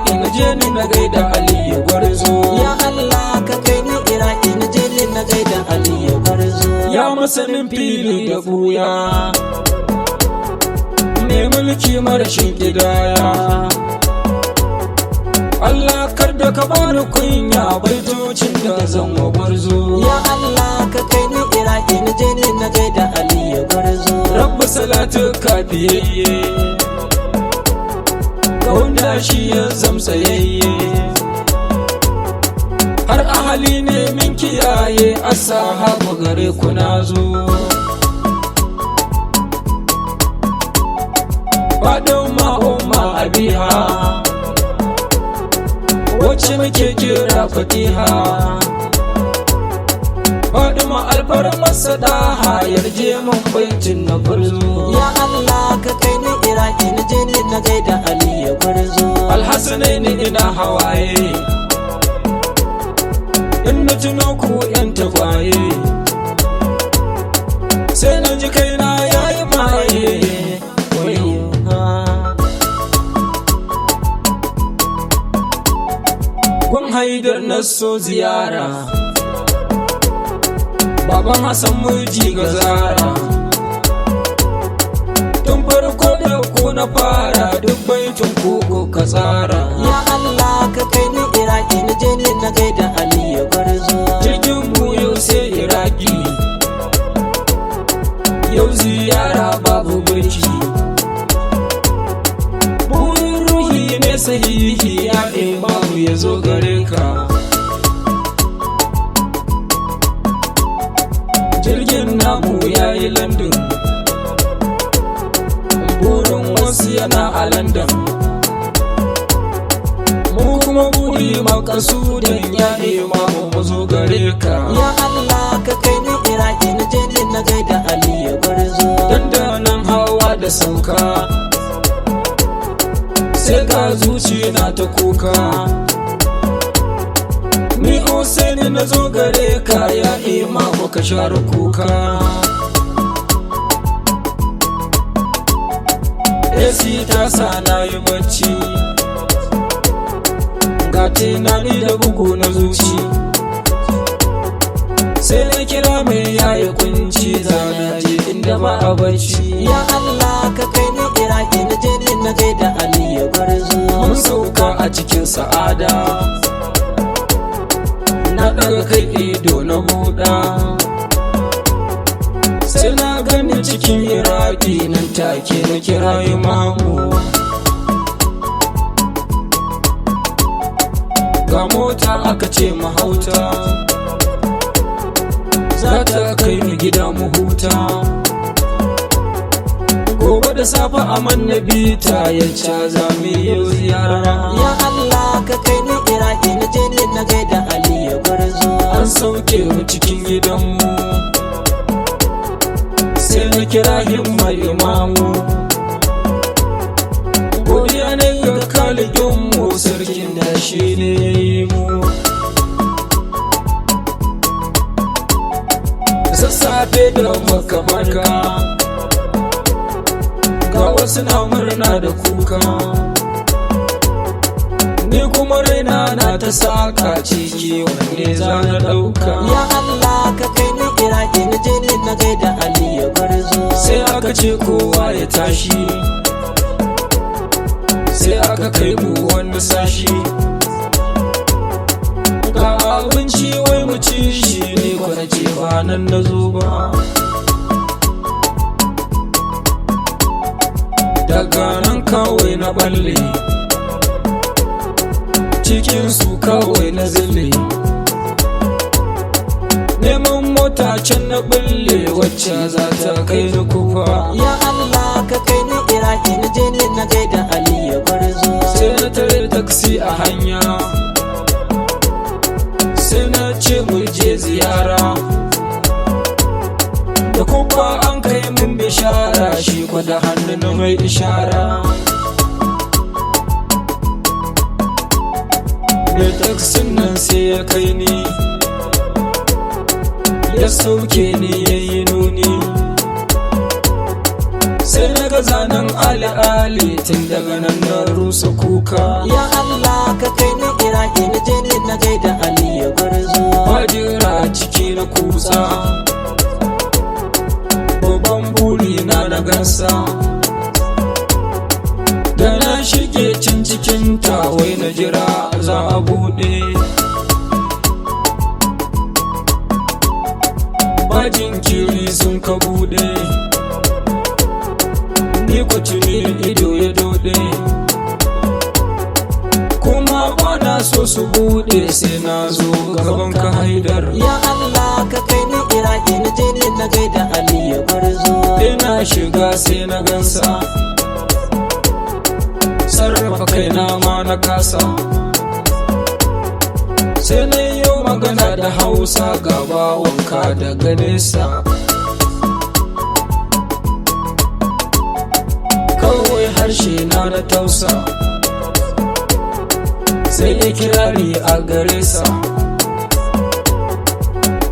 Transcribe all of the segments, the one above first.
Iraki na je ni na gaida Ali ya gwarzo. Ya Allah ka kai ni Iraki na je ni na gaida Ali ya gwarzo. Ya masanin fili da buya, mai mulki marashin kidaya, Allah kar da ka bani kunya baitocin da zan wa gwarzo. Ya Allah ka kai ni Iraki na je ni na gaida Ali ya gwarzo. Rabbu salatu kafiyayye, wanda shi ya zamsayayye, har ahali ne min kiyaye, ashabu gare ku na zo. Faɗin ma'umma abiha, wacce muke jira fatiha, Faɗima alfarmar sadaha, yarje mun baitin na gwarzo. Ya Allah ka kai ni Iraki na je ni na gaida Ali ya gwarzo. Alhassanaini ina hawaye, in na tuno ku yan tagwaye, sai na ji kaina yayi maye. Gun Haidar na so ziyara, baban Hassan miji ga Zara, tun farko da ku na fara, duk baitin ku ka tsara. Ya Allah ka kai ni Iraki na je ni na gaida Ali ya gwarzo. Jirgin mu yau sai Iraki, yau ziyara babu birki, burin ruhi ne sahihi, ya imamu ya zo gare ka. Jirgin namu ya yi London, burin wasu yana a London, mu kuma buri makasudin ya imamu mu zo gare ka. Ya Allah ka kai ni Iraki na je ni na gaida Ali ya gwarzo. Dandanan hawa da sauka, sai ga zuci na ta kuka, ni Hussaini na zo gare ka, ya imamu ka share kuka. AC ta sa na yi bacci, ga tunani da bugu na zuci, sai na kira mai yayi kunci, zana je inda ba a bacci. Ya Allah ka kai ni Iraki na je ni na gaida Ali ya gwarzo. Mun sauka a cikin sa'ada, na ɗaga kai ido na buɗa, sai na gani cikin Iraki, nan take na kira imamu. Ga mota aka ce mahauta, za ta kai mu gida mu huta, gobe da safe a mannabi ta yacca za mu yi ziyara. Ya Allah ka kai ni Iraki na je ni na gaida Ali ya gwarzo. An sauke mu cikin gidanmu, sai na kira himma imamu, godiya ne ga kaliginmu, sarkin da shi ne ya yi mu. Sassafe da maka-maka, ga wasu na murna da kuka, ni kuma raina na ta saka, ciki wanne za na ɗauka. Ya Allah ka kai ni Iraki na je ni na gaida Ali ya gwarzo. Sai aka ce kowa ya tashi, sai aka kai mu wani sashi, ga abinci wai mu ci shi, ne kwana ce ba nan na zo ba. Daga nan kawai na balle, cikin su kawai na zille, neman mota can na bulle, wacce za ta kai ni kufa. Ya Allah ka kai ni Iraki na je ni na gaida Ali ya gwarzo. Sai na tare taksi a hanya, sai na ce mu je ziyara, da kuma an kai mun bishara, shi kwada hannu na mai ishara. Mai taksin nan sai ya kai ni, ya sauke ni ya yi nuni, sai na ga zanen ali tun daga nan na rusa kuka. Ya Allah ka kai ni Iraki na je ni na gaida Aliyu Gwarzo. Majira ciki na kusa, babban buri na gansa. Da na shige can cikin wai na jira za a buɗe. Bajin kiri sun ka buɗe, ni kwacini ido ya dode. Kuma bana so su buɗe sai na zo gaban ka Haidar. Ya Allah ka kai ni Iraki na je ni na gaida Aliyu Gwarzo. Ina shiga sai na gansa, sarrafa kaina ma na kasa. Sai na yi magana da Hausa gaba wanka daga nesa. Kawai harshe na tausa, sai ya kirari a gare sa.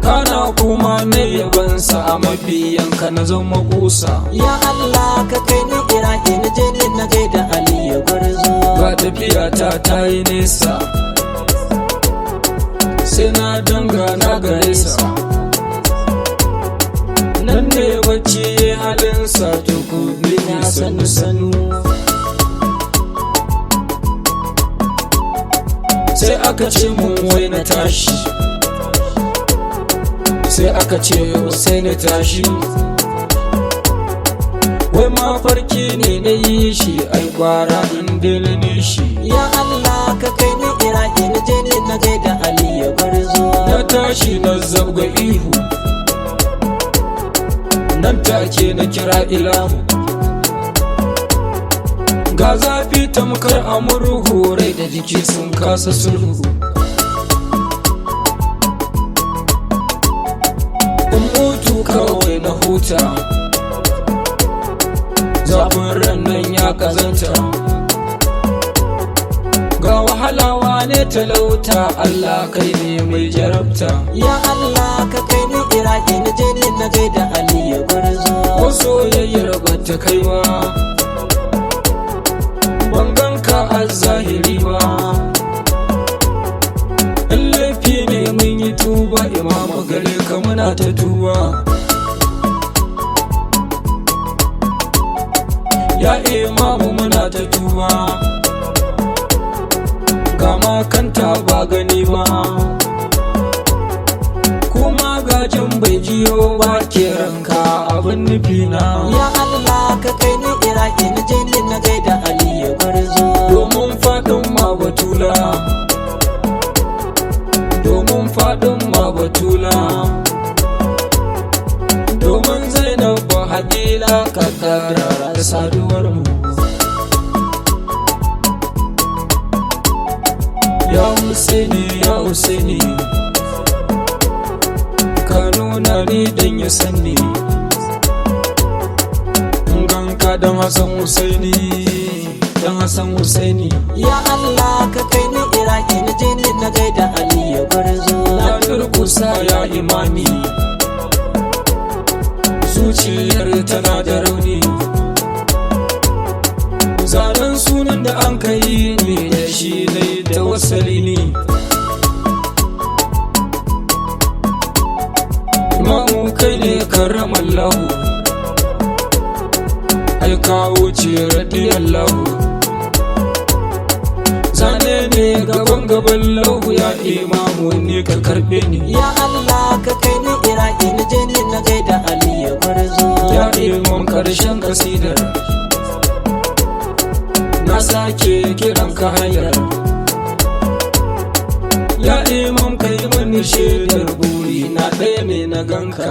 Kana kuma na yabansa a mabiyanka na zama kusa. Ya Allah ka kai ni Iraki na je ni na gaida Aliyu Gwarzo. Ga tafiya ta yi nesa, sai na dangana gare sa. Nan ne bacci ya halinsa tukuni na sanu. Sai aka ce mun wai na tashi, sai aka ce sai na tashi. Wai mafarki ne na yi shi, ai gwara in dele shi. Ya Allah ka kai ni Iraki na je ni na gaida Aliyu Gwarzo. Na tashi na zabga ihu, nan take na kira ilahu. Ga zafi tamkar a murhu, rai da jiki sun kasa sulhu. In mutu kawai na huta, zafin ran nan ya kazanta. Ga wahalawa ne talauta, Allah kai ne mai jarabta. Ya Allah ka kai ni Iraki na je ni na gaida Aliyu Gwarzo. Ko soyayyar bata kai ba, ban ganka a zahiri ba. In laifi ne mun yi tuba, imamu gare ka muna ta tuba. Ya imamu muna ta tuba, ga makanta ba gani ba. Kuma gajin bai jiyo ba, ke ranka abin nufina. Ya Allah ka kai ni Iraki na je ni na gaida Aliyu Gwarzo. Domin faɗin ma batula, domin faɗin ma batula, domin Zainab Hadila ka ƙara saduwar mu. Ya Husaini, ya Husaini, ka nuna ni dan ya sanni. Ganka dan Hassan Husaini, dan Hassan Husaini. Ya Allah ka kai ni Iraki na je ni na gaida Aliyu Gwarzo. Na durkusa ya imami, zuciyar tana da rauni. Zanen sunan da an kai ne da shi dai da wasali ne. Imamu kai ne karamallahu, ai kawo ce radiyallahu. Zane ne gaban lahu, ya imamu ne ka karbe ni. Ya Allah ka kai ni Iraki na je ni na gaida Aliyu Gwarzo. Ya imam karshen kasidar, na sake kiran ka hayar. Ya imam kai mani shaidar, buri na ɗaya ne na ganka.